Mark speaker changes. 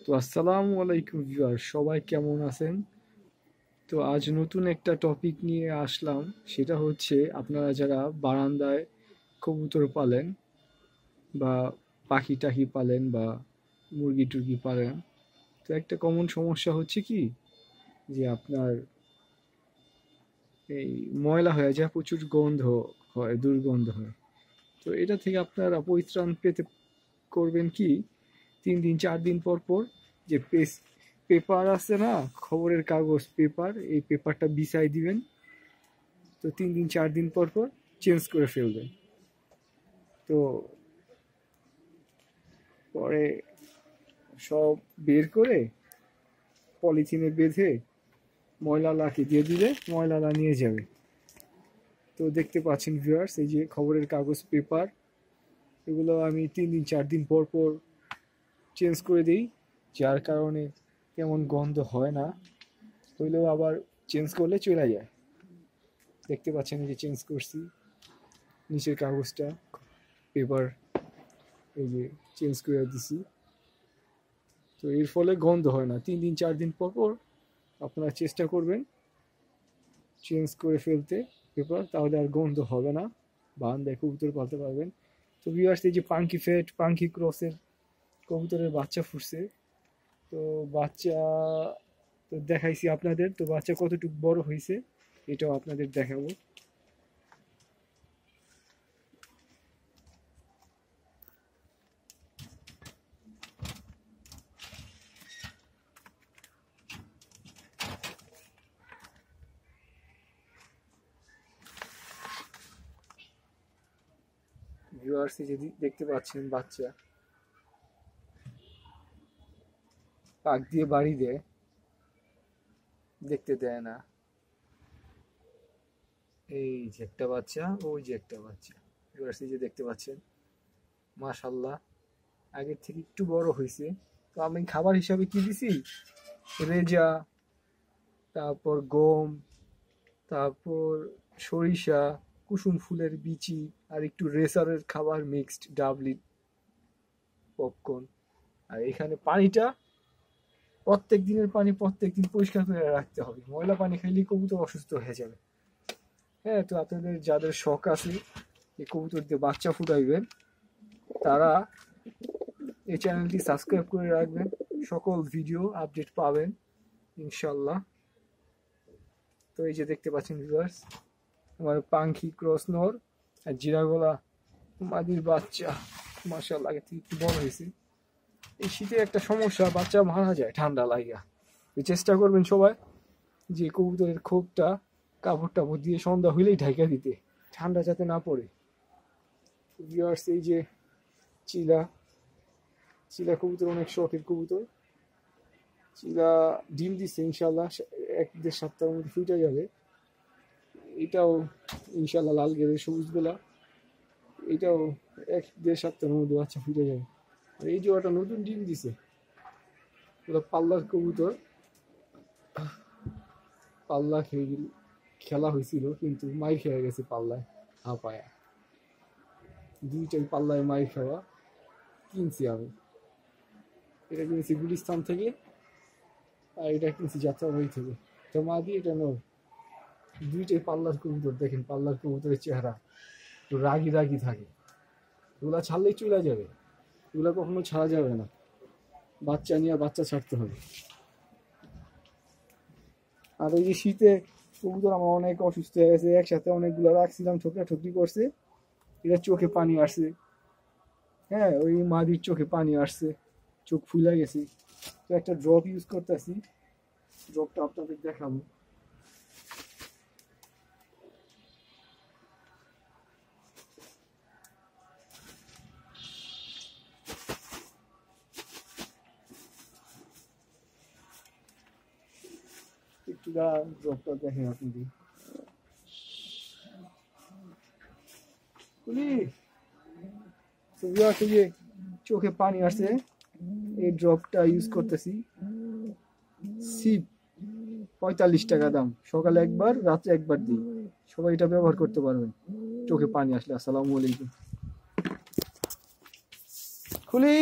Speaker 1: তো আসসালামু আলাইকুম ভিউয়ার, সবাই কেমন আছেন? তো আজ নতুন একটা টপিক নিয়ে আসলাম। সেটা হচ্ছে, আপনারা যারা বারান্দায় কবুতর পালেন বা পাখি টাখি পালেন বা মুরগি টুরগি পালেন, তো একটা কমন সমস্যা হচ্ছে কি, যে আপনার এই ময়লা হয়ে যায়, প্রচুর গন্ধ হয়, দুর্গন্ধ হয়। তো এটা থেকে আপনারা পরিত্রাণ পেতে করবেন কি, 3 দিন 4 দিন পর পর যে পেপার আছে না, খবরের কাগজ পেপার, এই পেপারটা বিছাই দিবেন। তো 3 দিন 4 দিন পর পর চেঞ্জ করে ফেলবেন। তো পরে সব বের করে পলিথিনে বেঁধে ময়লালাকে দিয়ে দিলে ময়লালা নিয়ে যাবে। তো দেখতে পাচ্ছেন ভিউয়ার্স, এই যে খবরের কাগজ পেপার, এগুলো আমি 3 দিন 4 দিন পর পর চেঞ্জ করে দিই, যার কারণে তেমন গন্ধ হয় না। হইলেও আবার চেঞ্জ করলে চলে যায়। দেখতে পাচ্ছেন এই যে চেঞ্জ করছি, নিচের কাগজটা পেপার এই যে চেঞ্জ করে দিছি। তো এর ফলে গন্ধ হয় না। 3 দিন 4 দিন পর পর আপনারা চেষ্টা করবেন চেঞ্জ করে ফেলতে পেপার, তাহলে আর গন্ধ হবে না, বারান্দায় কবুতর পালতে পারবেন। তো ভিউয়ার্স, এই যে পাঙ্কি ফেট পাঙ্কি ক্রসের কবুতরের বাচ্চা ফুটছে। তো বাচ্চা তো দেখাইছি আপনাদের, তো বাচ্চা কতটুকু বড় হয়েছে এটাও আপনাদের দেখাবো। ভিউয়ার্স, এই যে দেখতে পাচ্ছেন বাচ্চা পাক দিয়ে বাড়ি দেয়, দেখতে দেয় না। এই যে একটা বাচ্চা, ওই যে একটা বাচ্চা। ভিউয়ার্স, এই যে দেখতে পাচ্ছেন, মাশাল্লাহ আগের থেকে একটু বড় হয়েছে। তো আমি খাবার হিসাবে কি দিছি, রেজা, তারপর গম, তারপর সরিষা, কুসুম ফুলের বিচি, আর একটু রেসারের খাবার মিক্সড, ডাবলি, পপকর্ন। আর এখানে পানিটা প্রত্যেক দিনের পানি প্রত্যেক দিন পরিষ্কার করে রাখতে হবে, ময়লা পানি খাইলে কবুতর অসুস্থ হয়ে যাবে। হ্যাঁ, তো আপনাদের যাদের শখ আছে এই কবুতর দিয়ে বাচ্চা ফুটাইবেন, তারা এই চ্যানেলটি সাবস্ক্রাইব করে রাখবেন, সকল ভিডিও আপডেট পাবেন ইনশাল্লাহ। তো এই যে দেখতে পাচ্ছেন ভিউয়ার্স, আমার পাঙ্খি ক্রস নর আর জিরাগোলা মাদির বাচ্চা, মাশাআল্লাহ আগে থেকে একটু বড় হয়েছে। এই শীতে একটা সমস্যা, বাচ্চা মারা যায় ঠান্ডা লাগিয়া। চেষ্টা করবেন সবাই যে কবুতরের খোপটা কাপড় টাপড় দিয়ে সন্ধ্যা হইলেই ঢাকা দিতে, ঠান্ডা যাতে না পড়ে। ভিউয়ার্স, এই যে চিলা, চিলা কবুতর অনেক শখের কবুতর। চিলা ডিম দিচ্ছে ইনশাল্লাহ, 1-1.5 সপ্তাহের মধ্যে ফুটে যাবে। এটাও ইনশাল্লাহ লাল গেরের সবুজ গোলা, এটাও 1-1.5 সপ্তাহের মধ্যে বাচ্চা ফুটে যাবে। আর এই যে ওটা নতুন ডিম দিছে, ওটা পাল্লার কবুতর। পাল্লা খেলা হয়েছিল কিন্তু মাই খেয়ে গেছে পাল্লায়, হাঁপায়া। দুইটাই পাল্লায় মাই খাওয়া। কিনছি আমি, এটা কিনছি গুলিস্তান থেকে, আর এটা কিনছি যাত্রাবাড়ি থেকে। তো মা দিয়ে এটা নয়, দুইটাই পাল্লার কবুতর। দেখেন পাল্লার কবুতরের চেহারা, তো রাগি রাগি থাকে। ওগুলা ছাড়লেই চলে যাবে, ওগুলা কখনো ছাড়া যাবে না, বাচ্চা নিয়ে বাচ্চা ছাড়তে হবে। আর এই যে শীতে কবুতর আমার অনেক অসুস্থ হয়ে গেছে, একসাথে অনেকগুলো রাখছিলাম, ঠোকরা ঠুকরি করছে, এটা চোখে পানি আসছে। হ্যাঁ, ওই মাদির চোখে পানি আসছে, চোখ ফুলে গেছে। তো একটা ড্রপ ইউজ করতেছি, ড্রপটা আপনাদের দেখাবো। একটু ড্রপটা দেখেন আপনাদের। যে চোখে পানি আসছে, এই ড্রপটা ইউজ করতেছি। সিপ 45 টাকা দাম, সকালে একবার রাত্রে একবার দিই, সবাই এটা ব্যবহার করতে পারবেন চোখে পানি আসলে। আসসালামু আলাইকুম। খুলি।